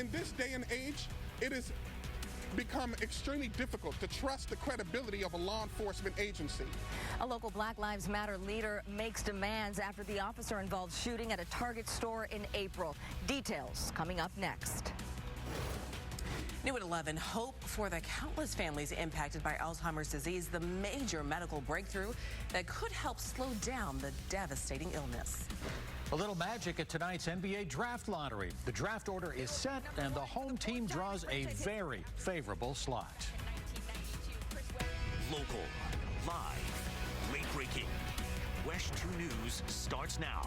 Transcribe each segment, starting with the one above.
In this day and age, it has become extremely difficult to trust the credibility of a law enforcement agency. A local Black Lives Matter leader makes demands after the officer-involved shooting at a Target store in April. Details coming up next. New at 11, hope for the countless families impacted by Alzheimer's disease, the major medical breakthrough that could help slow down the devastating illness. A little magic at tonight's NBA draft lottery. The draft order is set and the home team draws a very favorable slot. Local, live, late-breaking. WESH 2 News starts now.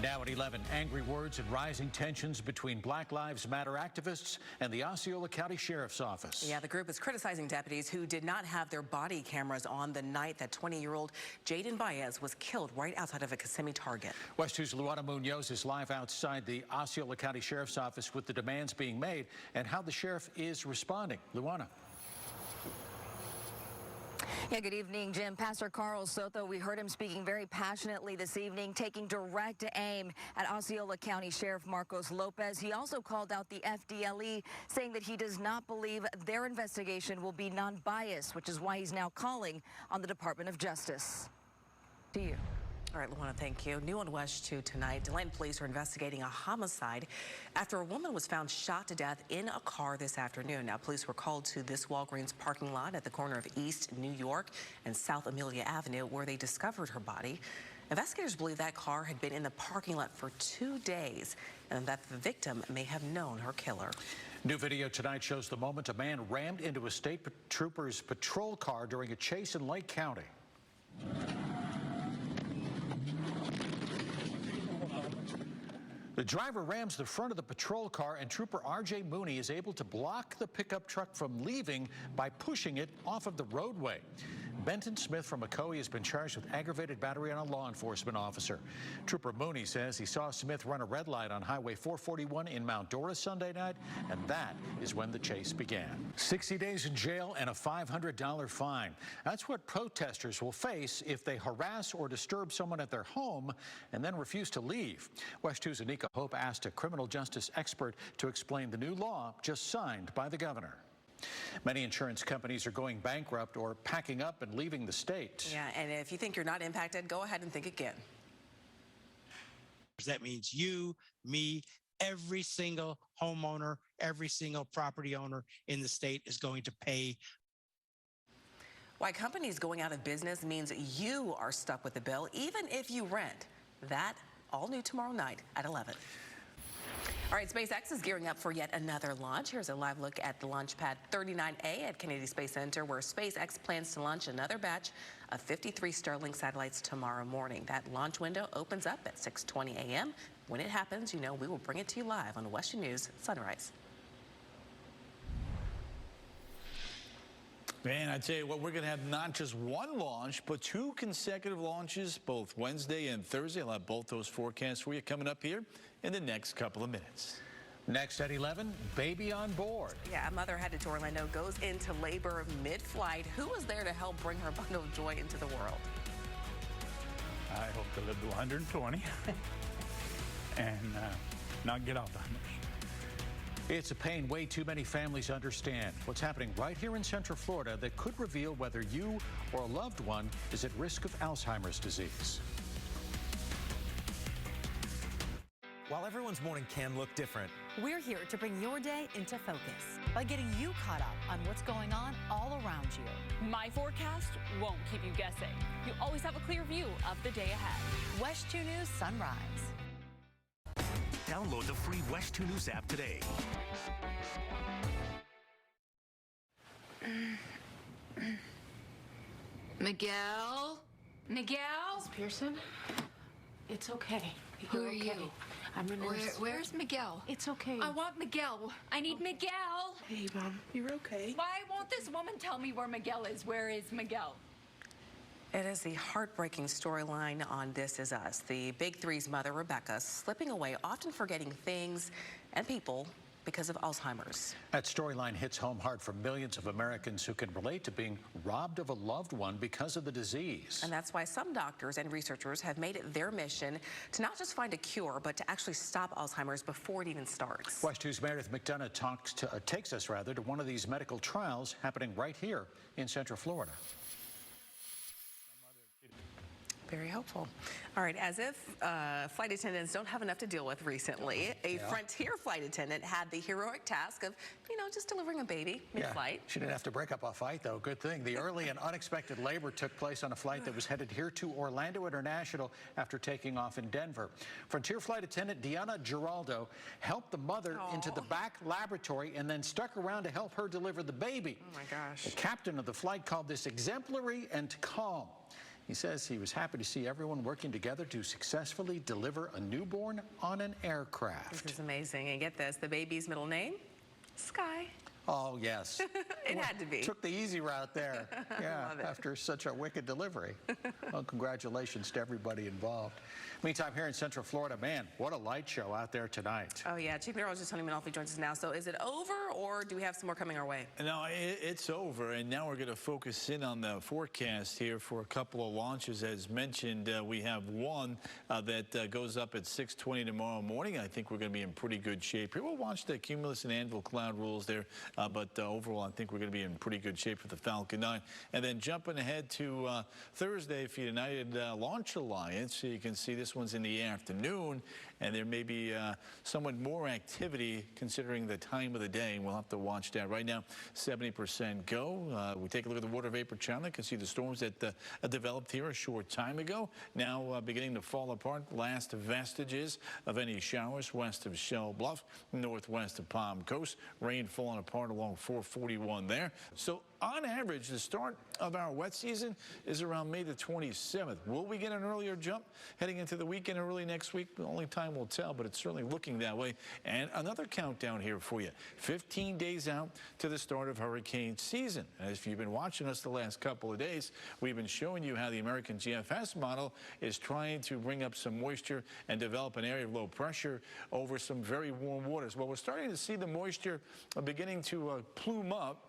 Now at 11, angry words and rising tensions between Black Lives Matter activists and the Osceola County Sheriff's Office. Yeah, the group is criticizing deputies who did not have their body cameras on the night that 20-year-old Jaden Baez was killed right outside of a Kissimmee Target. WESH 2's Luana Munoz is live outside the Osceola County Sheriff's Office with the demands being made and how the sheriff is responding. Luana. Yeah, good evening, Jim. Pastor Carl Soto, we heard him speaking very passionately this evening, taking direct aim at Osceola County Sheriff Marcos Lopez. He also called out the FDLE, saying that he does not believe their investigation will be non-biased, which is why he's now calling on the Department of Justice. To you. All right, Luana, thank you. New on WESH 2 tonight, Deland police are investigating a homicide after a woman was found shot to death in a car this afternoon. Now, police were called to this Walgreens parking lot at the corner of East New York and South Amelia Avenue, where they discovered her body. Investigators believe that car had been in the parking lot for 2 days and that the victim may have known her killer. New video tonight shows the moment a man rammed into a state trooper's patrol car during a chase in Lake County. The driver rams the front of the patrol car, and Trooper R.J. Mooney is able to block the pickup truck from leaving by pushing it off of the roadway. Benton Smith from McCoy has been charged with aggravated battery on a law enforcement officer. Trooper Mooney says he saw Smith run a red light on Highway 441 in Mount Dora Sunday night, and that is when the chase began. 60 days in jail and a $500 fine. That's what protesters will face if they harass or disturb someone at their home and then refuse to leave. WESH 2's Anika Hope asked a criminal justice expert to explain the new law just signed by the governor. Many insurance companies are going bankrupt or packing up and leaving the state. Yeah, and if you think you're not impacted, go ahead and think again. That means you, me, every single homeowner, every single property owner in the state is going to pay. Why companies going out of business means you are stuck with the bill, even if you rent. That all new tomorrow night at 11. All right, SpaceX is gearing up for yet another launch. Here's a live look at the launch pad 39A at Kennedy Space Center, where SpaceX plans to launch another batch of 53 Starlink satellites tomorrow morning. That launch window opens up at 6:20 a.m. When it happens, you know we will bring it to you live on WESH News Sunrise. Man, I tell you what, we're going to have not just one launch, but 2 consecutive launches, both Wednesday and Thursday. I'll have both those forecasts for you coming up here in the next couple of minutes. Next at 11, baby on board. Yeah, a mother headed to Orlando goes into labor mid-flight. Who was there to help bring her bundle of joy into the world? I hope to live to 120 and not get off that much. It's a pain way too many families understand. What's happening right here in Central Florida that could reveal whether you or a loved one is at risk of Alzheimer's disease. While everyone's morning can look different, we're here to bring your day into focus by getting you caught up on what's going on all around you. My forecast won't keep you guessing. You always have a clear view of the day ahead. WESH 2 News Sunrise. Download the free WESH 2 News app today. Miguel? Miguel? Miss Pearson? It's okay. Who You're are okay. you? I'm a nurse. Where's Miguel? It's okay. I want Miguel. I need Miguel. Hey, Mom. You're okay. Why won't this woman tell me where Miguel is? Where is Miguel? It is the heartbreaking storyline on This Is Us. The Big Three's mother, Rebecca, slipping away, often forgetting things and people because of Alzheimer's. That storyline hits home hard for millions of Americans who can relate to being robbed of a loved one because of the disease. And that's why some doctors and researchers have made it their mission to not just find a cure, but to actually stop Alzheimer's before it even starts. WESH 2's Meredith McDonough takes us to one of these medical trials happening right here in Central Florida. Very helpful. All right, as if flight attendants don't have enough to deal with recently, a Frontier flight attendant had the heroic task of, just delivering a baby mid-flight. She didn't have to break up a fight, though. Good thing. The early and unexpected labor took place on a flight that was headed here to Orlando International after taking off in Denver. Frontier flight attendant Deanna Giraldo helped the mother into the back laboratory and then stuck around to help her deliver the baby. Oh, my gosh. The captain of the flight called this exemplary and calm. He says he was happy to see everyone working together to successfully deliver a newborn on an aircraft. This is amazing. And get this, the baby's middle name? Sky. Oh, yes. It had to be. Took the easy route there. Yeah, after such a wicked delivery. Well, congratulations to everybody involved. Meantime, here in Central Florida, man, what a light show out there tonight. Oh, yeah. Chief Meteorologist Tony Manolfi joins us now. So is it over, or do we have some more coming our way? No, it's over, and now we're going to focus in on the forecast here for a couple of launches. As mentioned, we have one that goes up at 6:20 tomorrow morning. I think we're going to be in pretty good shape here. We'll watch the cumulus and anvil cloud rules there, but overall, I think we're going to be in pretty good shape for the Falcon 9. And then jumping ahead to Thursday for United Launch Alliance, you can see this one's in the afternoon, and there may be somewhat more activity considering the time of the day. We'll have to watch that. Right now, 70% go. We take a look at the water vapor channel. You can see the storms that developed here a short time ago. Now beginning to fall apart. Last vestiges of any showers west of Shell Bluff, northwest of Palm Coast. Rain falling apart along 441 there. So on average, the start of our wet season is around May the 27th. Will we get an earlier jump heading into the weekend or early next week? Only time will tell, but it's certainly looking that way. And another countdown here for you. 15 days out to the start of hurricane season. And if you've been watching us the last couple of days, we've been showing you how the American GFS model is trying to bring up some moisture and develop an area of low pressure over some very warm waters. Well, we're starting to see the moisture beginning to plume up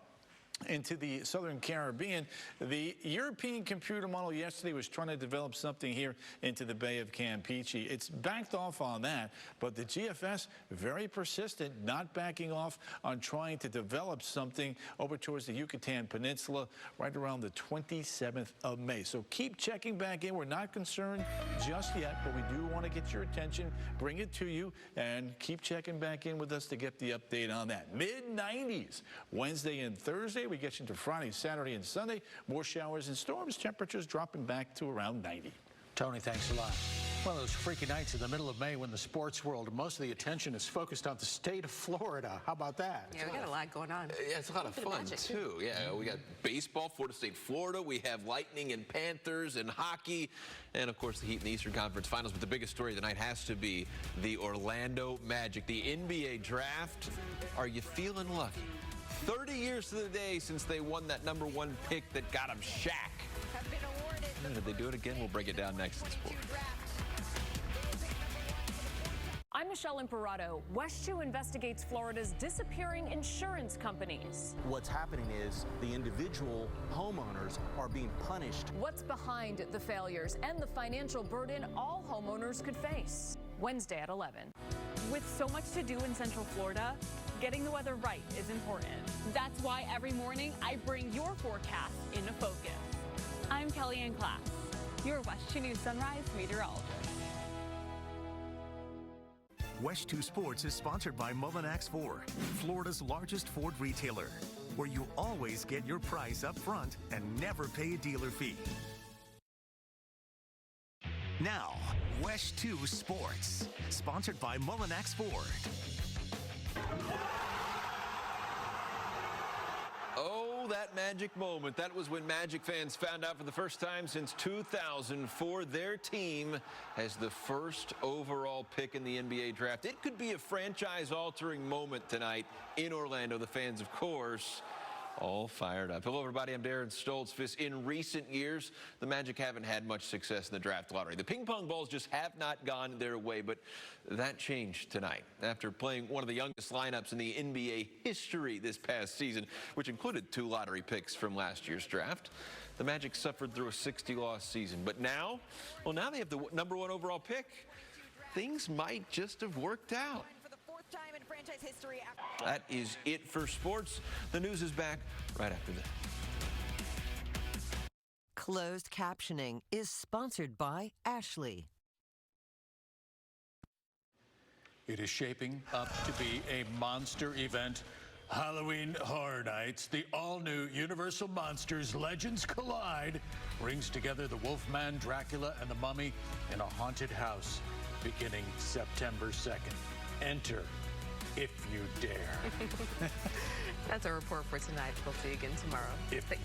into the southern Caribbean. The European computer model yesterday was trying to develop something here into the Bay of Campeche. It's backed off on that, but the GFS, very persistent, not backing off on trying to develop something over towards the Yucatan Peninsula right around the 27th of May. So keep checking back in. We're not concerned just yet, but we do want to get your attention, bring it to you, and keep checking back in with us to get the update on that. Mid-90s Wednesday and Thursday. We get you into Friday, Saturday, and Sunday. More showers and storms. Temperatures dropping back to around 90. Tony, thanks a lot. One of those freaky nights in the middle of May when the sports world, most of the attention is focused on the state of Florida. How about that? Yeah, we got a lot going on. Yeah, it's a lot of fun, too. Yeah, we got baseball, Florida State, Florida. We have Lightning and Panthers and hockey. And, of course, the Heat in the Eastern Conference Finals. But the biggest story tonight has to be the Orlando Magic, the NBA draft. Are you feeling lucky? 30 years to the day since they won that #1 pick that got them Shaq. Have been awarded. Did they do it again? We'll break it down next in sports. I'm Michelle Imperato. WESH 2 investigates Florida's disappearing insurance companies. What's happening is the individual homeowners are being punished. What's behind the failures and the financial burden all homeowners could face? Wednesday at 11. With so much to do in Central Florida, getting the weather right is important. That's why every morning I bring your forecast into focus. I'm Kellyanne Class, your WESH 2 News Sunrise meteorologist. WESH 2 Sports is sponsored by Mullinax Ford, Florida's largest Ford retailer, where you always get your price up front and never pay a dealer fee. Now, WESH 2 Sports, sponsored by Mullinax Ford. Oh, that magic moment. That was when Magic fans found out for the first time since 2004 their team has the first overall pick in the NBA draft. It could be a franchise-altering moment tonight in Orlando. The fans, of course, All fired up. Hello, everybody. I'm Darren Stoltzfus. In recent years, the Magic haven't had much success in the draft lottery. The ping pong balls just have not gone their way, but that changed tonight. After playing one of the youngest lineups in the NBA history this past season, which included 2 lottery picks from last year's draft, the Magic suffered through a 60-loss season. But now, well, now they have the #1 overall pick. Things might just have worked out. Time in franchise history. That is it for sports. The news is back right after this. Closed captioning is sponsored by Ashley. It is shaping up to be a monster event. Halloween Horror Nights, the all-new Universal Monsters Legends Collide, brings together the Wolfman, Dracula, and the Mummy in a haunted house beginning September 2nd. Enter if you dare. That's a report for tonight. We'll see you again tomorrow. If you